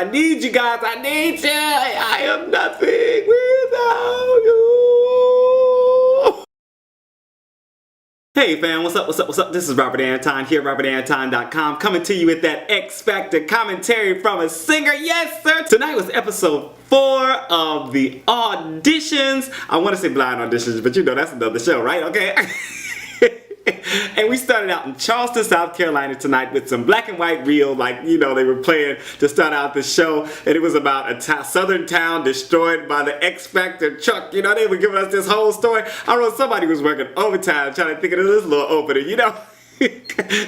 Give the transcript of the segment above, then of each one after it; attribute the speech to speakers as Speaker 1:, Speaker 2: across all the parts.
Speaker 1: I need you guys. I need you. I am nothing without you. Hey fam, what's up, what's up, what's up? This is Robert Anton here, robertanton.com, coming to you with that Xfactor commentary from a singer. Yes, sir! Tonight was episode 4 of the Auditions. I want to say blind auditions, but you know that's another show, right? Okay. And we started out in Charleston, South Carolina tonight with some black and white reel, like, you know, they were playing to start out the show. And it was about a southern town destroyed by the Xfactor truck. You know, they were giving us this whole story. I wrote somebody was working overtime trying to think of this little opening, you know.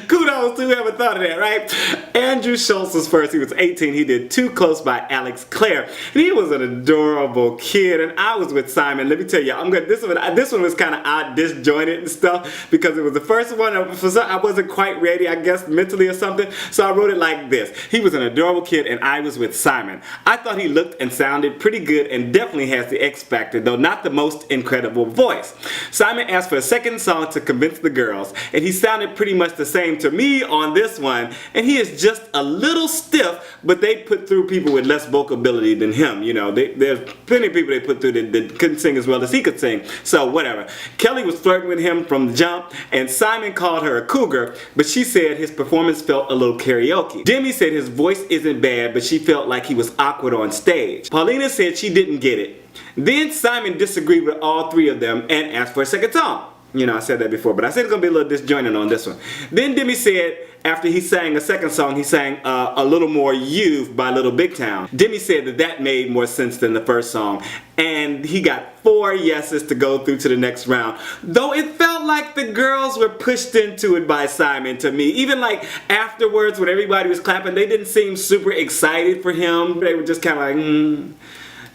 Speaker 1: Kudos to whoever thought of that, right? Andrew Schultz was first. He was 18. He did Too Close by Alex Clare. And he was an adorable kid. And I was with Simon. Let me tell you, this one was kind of odd, disjointed and stuff, because it was the first one. I wasn't quite ready, I guess, mentally or something. So I wrote it like this. He was an adorable kid, and I was with Simon. I thought he looked and sounded pretty good and definitely has the X factor, though not the most incredible voice. Simon asked for a second song to convince the girls, and he sounded pretty much the same to me on this one, and he is just a little stiff, but they put through people with less vocal ability than him. You know, there's plenty of people they put through that couldn't sing as well as he could sing, so whatever. Kelly was flirting with him from the jump, and Simon called her a cougar, but she said his performance felt a little karaoke. Demi said his voice isn't bad, but she felt like he was awkward on stage. Paulina said she didn't get it. Then Simon disagreed with all three of them and asked for a second song. You know, I said that before, but I said it's going to be a little disjointed on this one. Then Demi said, after he sang a second song, he sang A Little More Youth by Little Big Town. Demi said that made more sense than the first song, and he got 4 yeses to go through to the next round. Though it felt like the girls were pushed into it by Simon to me. Even like afterwards when everybody was clapping, they didn't seem super excited for him. They were just kind of like,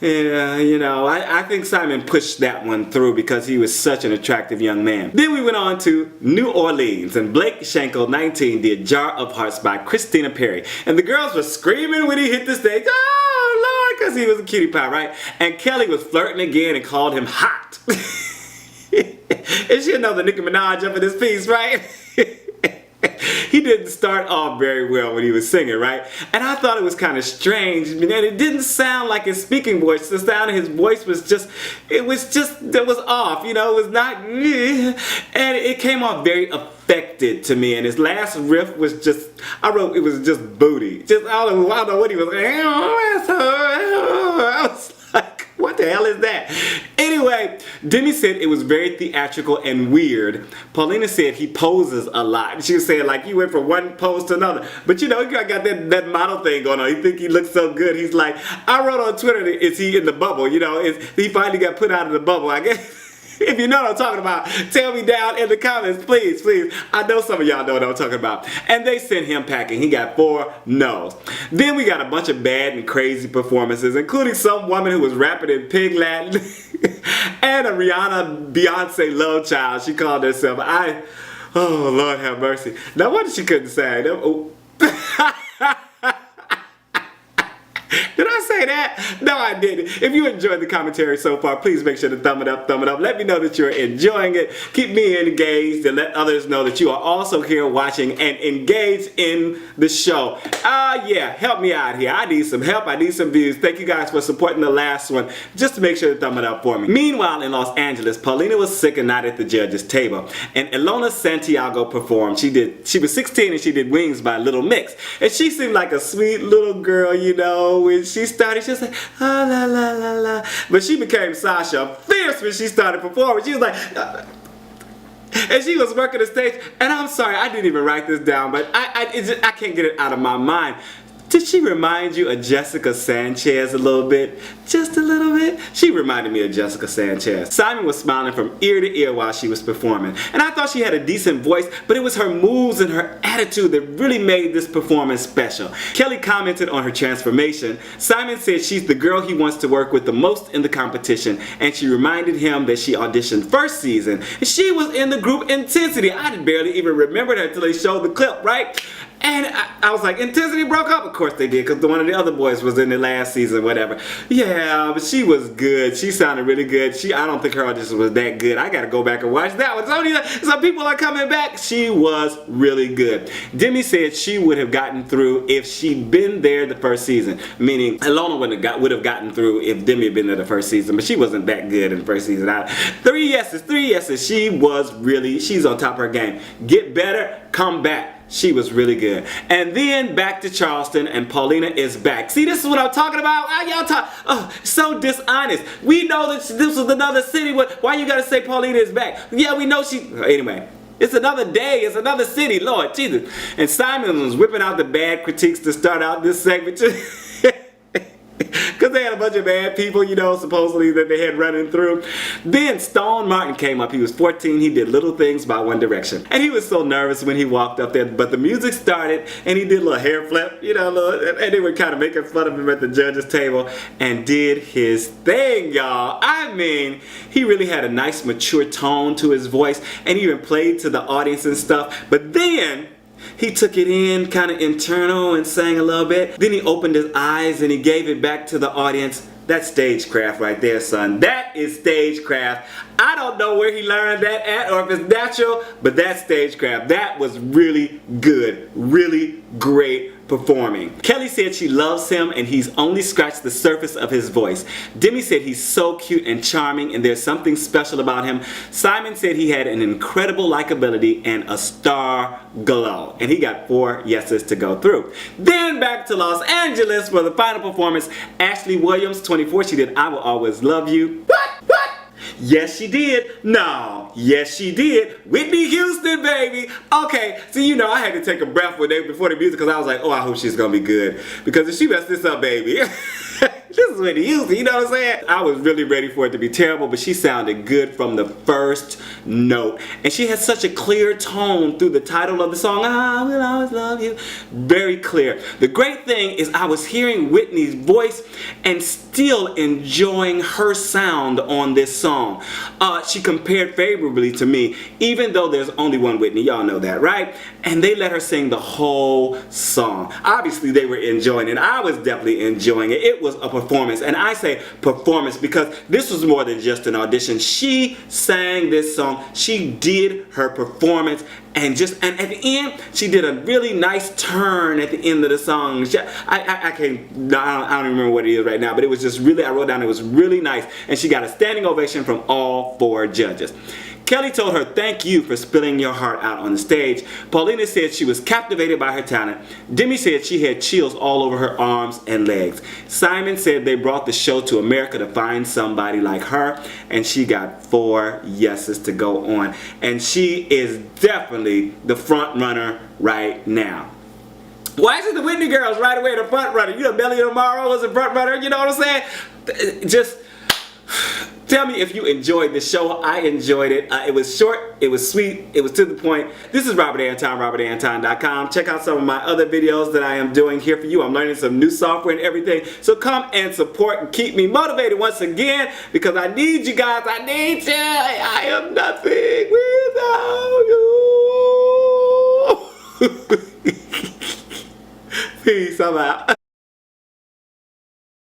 Speaker 1: yeah, you know, I think Simon pushed that one through because he was such an attractive young man. Then we went on to New Orleans, and Blake Shankle, 19, did Jar of Hearts by Christina Perri. And the girls were screaming when he hit the stage, oh Lord, because he was a cutie pie, right? And Kelly was flirting again and called him hot. And she know the Nicki Minaj up in this piece, right? He didn't start off very well when he was singing, right? And I thought it was kind of strange. And it didn't sound like his speaking voice. The sound of his voice was just, it was off. You know, it was not, and it came off very affected to me. And his last riff was just, I wrote, it was just booty. Just, I don't know what he was like. I was like, what the hell is that? Anyway, Demi said it was very theatrical and weird. Paulina said he poses a lot. She was saying like you went from one pose to another. But you know, he got that model thing going on. He think he looks so good. He's like, I wrote on Twitter, is he in the bubble? You know, he finally got put out of the bubble, I guess. If you know what I'm talking about, tell me down in the comments, please, please. I know some of y'all know what I'm talking about. And they sent him packing. He got 4 no's. Then we got a bunch of bad and crazy performances, including some woman who was rapping in Pig Latin and a Rihanna Beyonce love child. She called herself. Oh Lord have mercy. No wonder she couldn't sing. Did I say that? No, I didn't. If you enjoyed the commentary so far, please make sure to thumb it up, thumb it up. Let me know that you're enjoying it. Keep me engaged and let others know that you are also here watching and engaged in the show. Yeah, help me out here. I need some help. I need some views. Thank you guys for supporting the last one. Just to make sure to thumb it up for me. Meanwhile, in Los Angeles, Paulina was sick and not at the judges' table. And Ellona Santiago performed. She was 16 and she did Wings by Little Mix. And she seemed like a sweet little girl, you know. When she started, she was like, ah, la, la, la, la. But she became Sasha Fierce when she started performing. She was like, and she was working the stage. And I'm sorry, I didn't even write this down, but I can't get it out of my mind. Did she remind you of Jessica Sanchez a little bit? Just a little bit? She reminded me of Jessica Sanchez. Simon was smiling from ear to ear while she was performing. And I thought she had a decent voice, but it was her moves and her attitude that really made this performance special. Kelly commented on her transformation. Simon said she's the girl he wants to work with the most in the competition, and she reminded him that she auditioned first season. And she was in the group Intensity. I barely even remembered her until they showed the clip, right? And I was like, Intensity broke up? Of course they did, because one of the other boys was in the last season, whatever. Yeah, but she was good. She sounded really good. I don't think her audition was that good. I gotta go back and watch that one. Some people are coming back. She was really good. Demi said she would have gotten through if she'd been there the first season. Meaning, Ellona would have gotten through if Demi had been there the first season, but she wasn't that good in the first season. 3 yeses. She's on top of her game. Get better, come back. She was really good. And then back to Charleston, and Paulina is back. See, this is what I'm talking about. Y'all talk, so dishonest. We know that this was another city. Why you gotta say Paulina is back? Yeah, we know she. Anyway, it's another day. It's another city. Lord Jesus. And Simon was whipping out the bad critiques to start out this segment. Because they had a bunch of bad people, you know, supposedly that they had running through. Then Stone Martin came up. He was 14. He did Little Things by One Direction. And he was so nervous when he walked up there. But the music started and he did a little hair flip, you know, and they were kind of making fun of him at the judges' table and did his thing, y'all. I mean, he really had a nice mature tone to his voice and he even played to the audience and stuff. But then he took it in kind of internal and sang a little bit. Then he opened his eyes and he gave it back to the audience. That's stagecraft right there, son. That is stagecraft. I don't know where he learned that at or if it's natural, but that's stagecraft. That was really good. Really great performing. Kelly said she loves him and he's only scratched the surface of his voice. Demi said he's so cute and charming and there's something special about him. Simon said he had an incredible likability and a star glow. And he got 4 yeses to go through. Then back to Los Angeles for the final performance. Ashley Williams, 24, she did I Will Always Love You. What? Yes, she did. No. Yes, she did. Whitney Houston, baby. Okay, so you know I had to take a breath before the music because I was like, oh, I hope she's going to be good. Because if she messed this up, baby. This is Whitney Houston, you know what I'm saying? I was really ready for it to be terrible, but she sounded good from the first note. And she had such a clear tone through the title of the song, I Will Always Love You. Very clear. The great thing is I was hearing Whitney's voice and still enjoying her sound on this song. She compared favorably to me, even though there's only one Whitney. Y'all know that, right? And they let her sing the whole song. Obviously, they were enjoying it. I was definitely enjoying it. It was a performance, and I say performance because this was more than just an audition. She sang this song. She did her performance, and at the end, she did a really nice turn at the end of the song. I don't even remember what it is right now, but it was just really, I wrote down, it was really nice, and she got a standing ovation from all 4 judges. Kelly told her, thank you for spilling your heart out on the stage. Paulina said she was captivated by her talent. Demi said she had chills all over her arms and legs. Simon said they brought the show to America to find somebody like her, and she got 4 yeses to go on. And she is definitely the front runner right now. Why isn't the Whitney girls right away the front runner? You know, Belly Tomorrow was the front runner, you know what I'm saying? Just tell me if you enjoyed the show. I enjoyed it. It was short, it was sweet, it was to the point. This is Robert Anton, robertanton.com. Check out some of my other videos that I am doing here for you. I'm learning some new software and everything. So come and support and keep me motivated once again because I need you guys. I need you. I am nothing without you. Peace. I'm out.